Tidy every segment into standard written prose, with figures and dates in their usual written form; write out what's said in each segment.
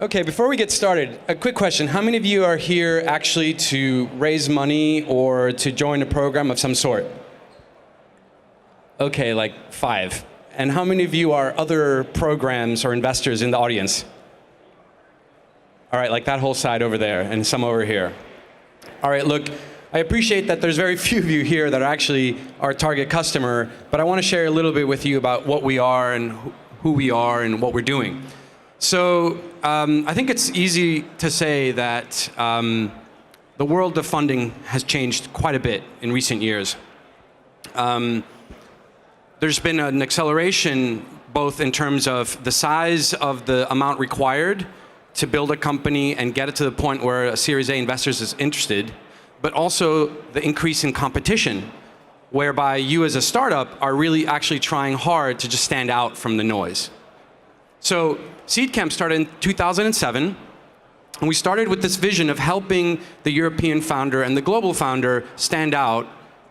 Okay, before we get started, a quick question. How many of you are here actually to raise money or to join a program of some sort? Okay, like 5. And how many of you are other programs or investors in the audience? All right, like that whole side over there and some over here. All right, look, I appreciate that there's very few of you here that are actually our target customer, but I want to share a little bit with you about what we are and who we are and what we're doing. So I think it's easy to say that the world of funding has changed quite a bit in recent years. There's been an acceleration both in terms of the size of the amount required to build a company and get it to the point where a Series A investors is interested, but also the increase in competition, whereby you as a startup are really actually trying hard to just stand out from the noise. So Seedcamp started in 2007, and we started with this vision of helping the European founder and the global founder stand out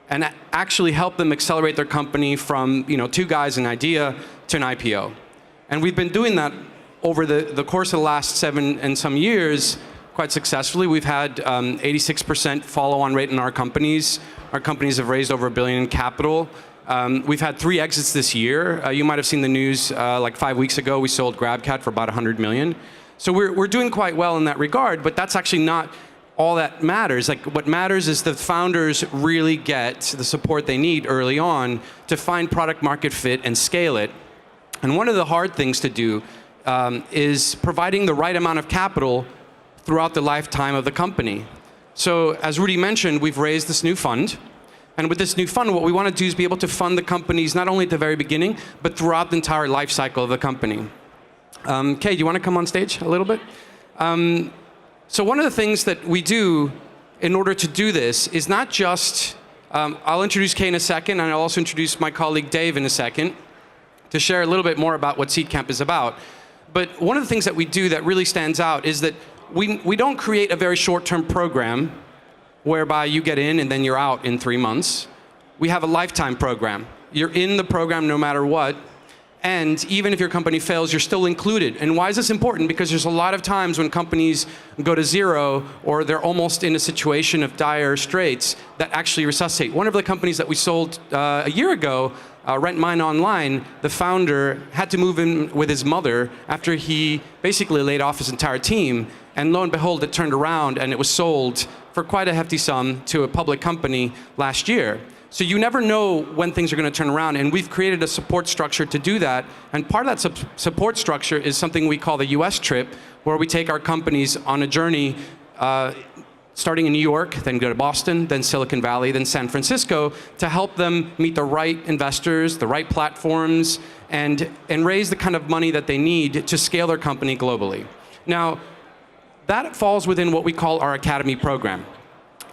and actually help them accelerate their company from 2 guys, an idea, to an IPO. And we've been doing that over the course of the last 7 and some years quite successfully. We've had 86% follow-on rate in our companies. Our companies have raised over $1 billion in capital. We've had 3 exits this year. You might have seen the news like 5 weeks ago. We sold GrabCat for about $100 million. So we're doing quite well in that regard, but that's actually not all that matters. Like, what matters is the founders really get the support they need early on to find product market fit and scale it. And one of the hard things to do is providing the right amount of capital throughout the lifetime of the company. So as Rudy mentioned, we've raised this new fund. And with this new fund, what we want to do is be able to fund the companies not only at the very beginning, but throughout the entire life cycle of the company. Kay, do you want to come on stage a little bit? So one of the things that we do in order to do this is not just, I'll introduce Kay in a second, and I'll also introduce my colleague Dave in a second to share a little bit more about what Seedcamp is about. But one of the things that we do that really stands out is that we don't create a very short-term program whereby you get in and then you're out in 3 months. We have a lifetime program. You're in the program no matter what, and even if your company fails, you're still included. And why is this important? Because there's a lot of times when companies go to zero or they're almost in a situation of dire straits that actually resuscitate. One of the companies that we sold a year ago, Rent Mine Online, the founder had to move in with his mother after he basically laid off his entire team. And lo and behold, it turned around and it was sold for quite a hefty sum to a public company last year. So you never know when things are going to turn around, and we've created a support structure to do that. And part of that support structure is something we call the US trip, where we take our companies on a journey starting in New York, then go to Boston, then Silicon Valley, then San Francisco, to help them meet the right investors, the right platforms, and raise the kind of money that they need to scale their company globally. Now, that falls within what we call our Academy program.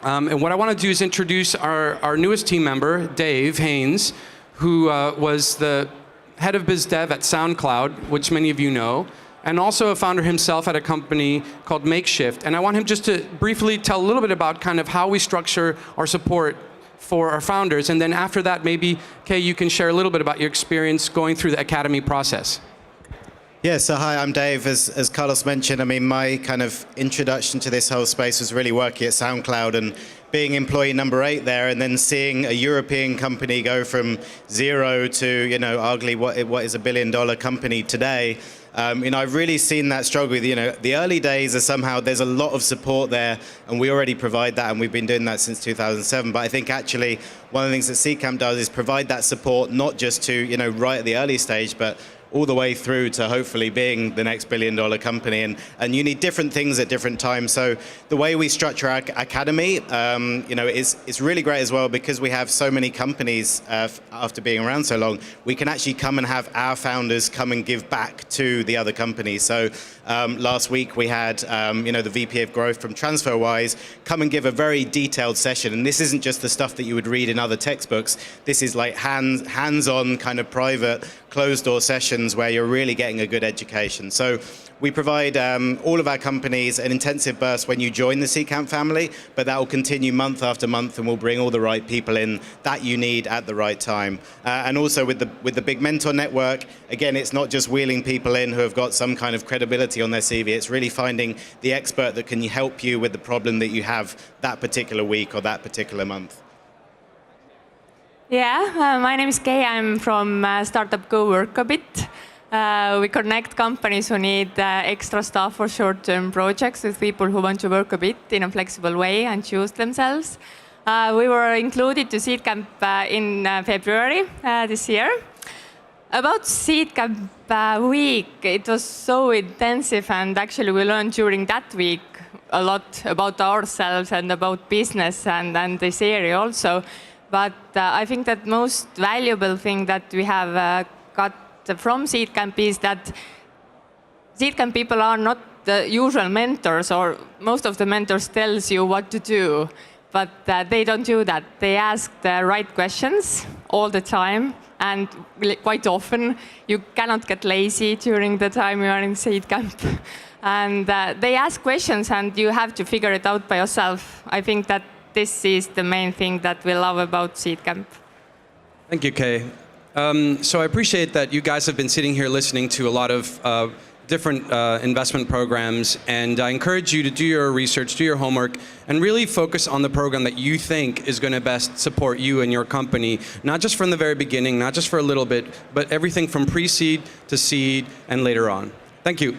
And what I want to do is introduce our newest team member, Dave Haynes, who was the head of biz dev at SoundCloud, which many of you know, and also a founder himself at a company called Makeshift. And I want him just to briefly tell a little bit about kind of how we structure our support for our founders. And then after that, maybe, Kay, you can share a little bit about your experience going through the Academy process. Yeah, so hi, I'm Dave. As Carlos mentioned, I mean, my kind of introduction to this whole space was really working at SoundCloud and being employee number 8 there, and then seeing a European company go from 0 to, arguably what is $1 billion company today. I've really seen that struggle. The early days are somehow, there's a lot of support there, and we already provide that, and we've been doing that since 2007. But I think actually one of the things that Seedcamp does is provide that support, not just to, right at the early stage, but all the way through to hopefully being the next $1 billion company. And you need different things at different times. So the way we structure our academy, is really great as well, because we have so many companies after being around so long. We can actually come and have our founders come and give back to the other companies. So last week we had the VP of Growth from TransferWise come and give a very detailed session. And this isn't just the stuff that you would read in other textbooks. This is like hands-on kind of private closed door session sessions where you're really getting a good education. So we provide all of our companies an intensive burst when you join the Seedcamp family, but that will continue month after month, and we'll bring all the right people in that you need at the right time. And also with the big mentor network, again, it's not just wheeling people in who have got some kind of credibility on their CV. It's really finding the expert that can help you with the problem that you have that particular week or that particular month. Yeah, my name is Kay. I'm from startup Go Work a Bit. We connect companies who need extra staff for short-term projects with people who want to work a bit in a flexible way and choose themselves. We were included to Seedcamp in February this year. About Seedcamp week, it was so intensive, and actually we learned during that week a lot about ourselves and about business and this area also. But I think that most valuable thing that we have got from Seedcamp is that Seedcamp people are not the usual mentors, or most of the mentors tells you what to do, but they don't do that. They ask the right questions all the time, and quite often you cannot get lazy during the time you are in Seedcamp. And they ask questions and you have to figure it out by yourself. I think that this is the main thing that we love about Seedcamp. Thank you, Kay. So I appreciate that you guys have been sitting here listening to a lot of different investment programs, and I encourage you to do your research, do your homework, and really focus on the program that you think is going to best support you and your company, not just from the very beginning, not just for a little bit, but everything from pre-seed to seed and later on. Thank you.